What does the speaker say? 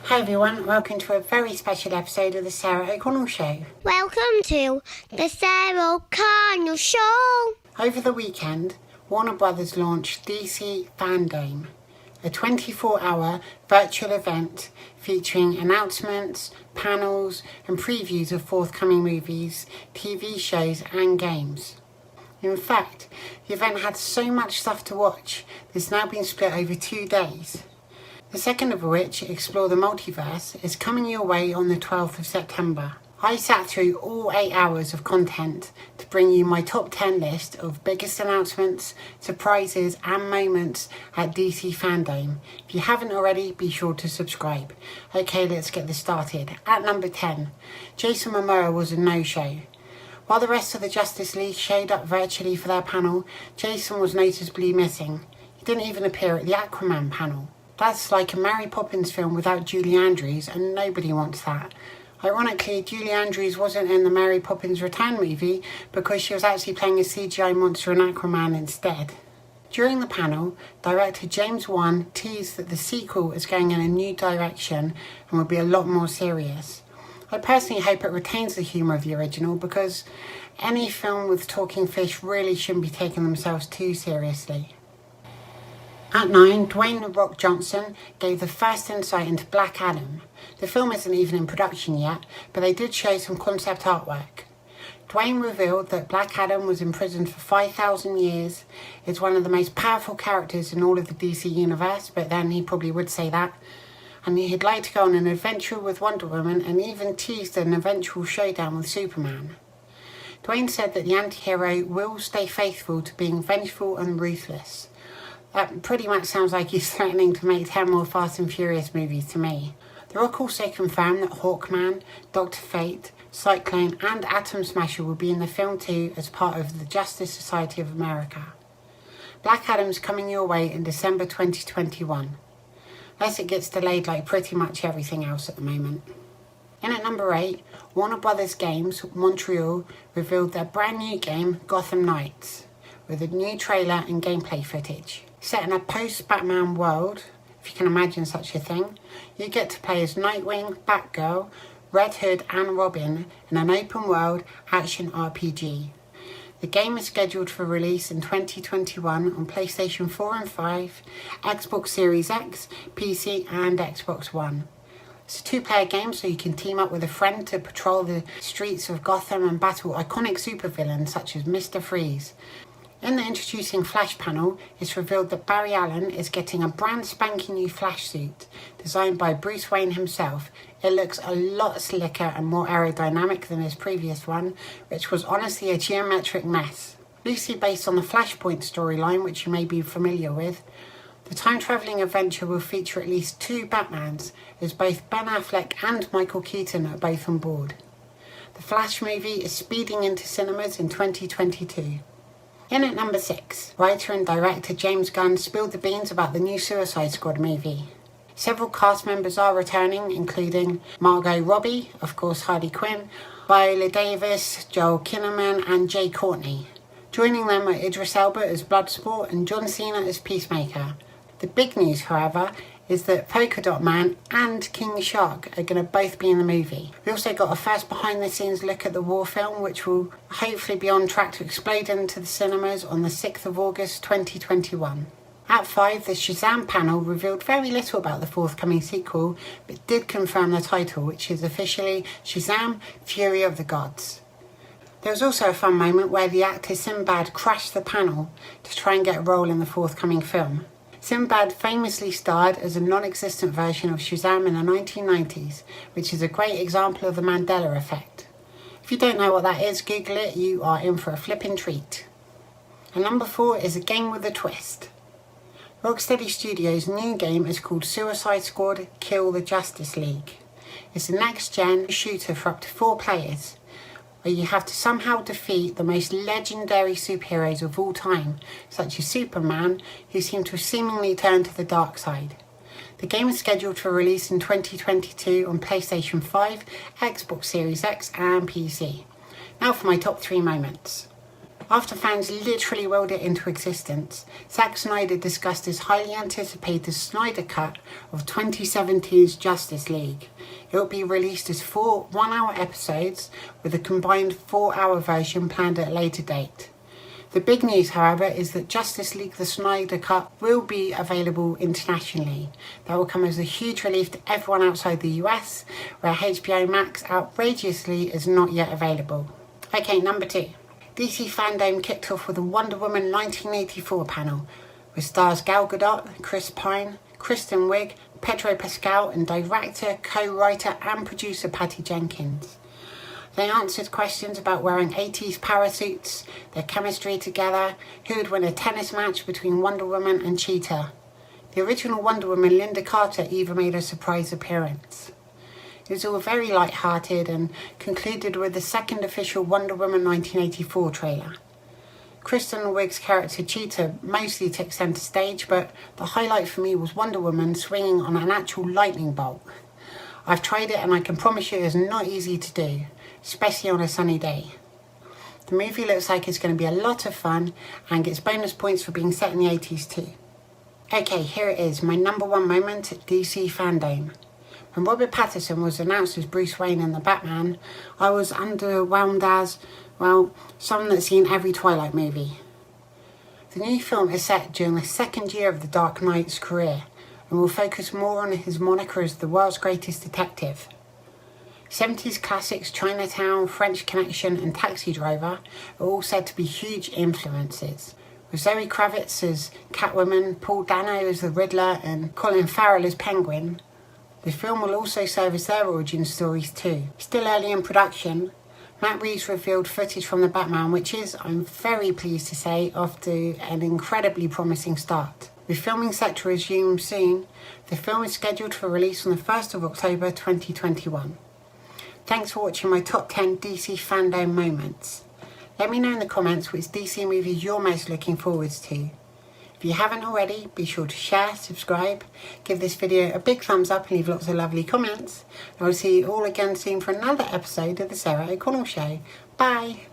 Hi everyone, welcome to a very special episode of the Sarah O'Connell Show. Welcome to the Sarah O'Connell Show. Over the weekend, Warner Brothers launched DC FanDome, a 24-hour virtual event featuring announcements, panels and previews of forthcoming movies, TV shows and games. In fact, the event had so much stuff to watch that it's now been split over 2 days. The second of which, Explore the Multiverse, is coming your way on the 12th of September. I sat through all 8 hours of content to bring you my top 10 list of biggest announcements, surprises and moments at DC FanDome. If you haven't already, be sure to subscribe. Okay, let's get this started. At number 10, Jason Momoa was a no-show. While the rest of the Justice League showed up virtually for their panel, Jason was noticeably missing. He didn't even appear at the Aquaman panel. That's like a Mary Poppins film without Julie Andrews, and nobody wants that. Ironically, Julie Andrews wasn't in the Mary Poppins Return movie because she was actually playing a CGI monster in Aquaman instead. During the panel, director James Wan teased that the sequel is going in a new direction and will be a lot more serious. I personally hope it retains the humour of the original because any film with talking fish really shouldn't be taking themselves too seriously. At 9, Dwayne "The Rock" Johnson gave the first insight into Black Adam. The film isn't even in production yet, but they did show some concept artwork. Dwayne revealed that Black Adam was imprisoned for 5,000 years, is one of the most powerful characters in all of the DC universe, but then he probably would say that, and he'd like to go on an adventure with Wonder Woman and even teased an eventual showdown with Superman. Dwayne said that the anti-hero will stay faithful to being vengeful and ruthless. That pretty much sounds like he's threatening to make 10 more Fast and Furious movies to me. The Rock also confirmed that Hawkman, Dr. Fate, Cyclone and Atom Smasher will be in the film too as part of the Justice Society of America. Black Adam's coming your way in December 2021. Unless it gets delayed like pretty much everything else at the moment. In at number 8, Warner Brothers Games Montreal revealed their brand new game Gotham Knights with a new trailer and gameplay footage. Set in a post-Batman world, if you can imagine such a thing, you get to play as Nightwing, Batgirl, Red Hood and Robin in an open-world action RPG. The game is scheduled for release in 2021 on PlayStation 4 and 5, Xbox Series X, PC and Xbox One. It's a 2-player game so you can team up with a friend to patrol the streets of Gotham and battle iconic supervillains such as Mr. Freeze. In the introducing Flash panel, it's revealed that Barry Allen is getting a brand spanking new Flash suit, designed by Bruce Wayne himself. It looks a lot slicker and more aerodynamic than his previous one, which was honestly a geometric mess. Loosely based on the Flashpoint storyline, which you may be familiar with, the time-travelling adventure will feature at least 2 Batmans, as both Ben Affleck and Michael Keaton are both on board. The Flash movie is speeding into cinemas in 2022. In at number 6, writer and director James Gunn spilled the beans about the new Suicide Squad movie. Several cast members are returning, including Margot Robbie, of course Harley Quinn, Viola Davis, Joel Kinnaman and Jay Courtney. Joining them are Idris Elba as Bloodsport and John Cena as Peacemaker. The big news, however, is that Polka Dot Man and King Shark are going to both be in the movie. We also got a first behind-the-scenes look at the war film, which will hopefully be on track to explode into the cinemas on the 6th of August 2021. At 5, the Shazam panel revealed very little about the forthcoming sequel, but did confirm the title, which is officially Shazam! Fury of the Gods. There was also a fun moment where the actor Sinbad crashed the panel to try and get a role in the forthcoming film. Sinbad famously starred as a non-existent version of Shazam in the 1990s, which is a great example of the Mandela effect. If you don't know what that is, Google it, you are in for a flipping treat. And number 4 is a game with a twist. Rocksteady Studios' new game is called Suicide Squad Kill the Justice League. It's a next-gen shooter for up to 4 players, where you have to somehow defeat the most legendary superheroes of all time, such as Superman, who seem to have seemingly turned to the dark side. The game is scheduled for release in 2022 on PlayStation 5, Xbox Series X and PC. Now for my top 3 moments. After fans literally willed it into existence, Zack Snyder discussed his highly anticipated Snyder Cut of 2017's Justice League. It will be released as 4 one-hour episodes, with a combined 4-hour version planned at a later date. The big news, however, is that Justice League the Snyder Cut will be available internationally. That will come as a huge relief to everyone outside the US, where HBO Max outrageously is not yet available. Okay, number 2. DC FanDome kicked off with a Wonder Woman 1984 panel, with stars Gal Gadot, Chris Pine, Kristen Wiig, Pedro Pascal, and director, co-writer and producer Patty Jenkins. They answered questions about wearing 80s parasuits, their chemistry together, who would win a tennis match between Wonder Woman and Cheetah. The original Wonder Woman, Linda Carter, even made a surprise appearance. It was all very light-hearted and concluded with the second official Wonder Woman 1984 trailer. Kristen Wiig's character Cheetah mostly took centre stage, but the highlight for me was Wonder Woman swinging on an actual lightning bolt. I've tried it and I can promise you it's not easy to do, especially on a sunny day. The movie looks like it's going to be a lot of fun and gets bonus points for being set in the 80s too. Okay, here it is, my number 1 moment at DC FanDome. When Robert Pattinson was announced as Bruce Wayne in The Batman, I was underwhelmed as, well, someone that's seen every Twilight movie. The new film is set during the second year of the Dark Knight's career and will focus more on his moniker as the world's greatest detective. 70s classics Chinatown, French Connection and Taxi Driver are all said to be huge influences, with Zoe Kravitz as Catwoman, Paul Dano as the Riddler and Colin Farrell as Penguin. The film will also serve as their origin stories too. Still early in production, Matt Reeves revealed footage from The Batman, which is, I'm very pleased to say, off to an incredibly promising start. With filming set to resume soon, the film is scheduled for release on the 1st of October 2021. Thanks for watching my top 10 DC FanDome moments. Let me know in the comments which DC movies you're most looking forward to. If you haven't already, be sure to share, subscribe, give this video a big thumbs up and leave lots of lovely comments. I will see you all again soon for another episode of The Sarah O'Connell Show. Bye!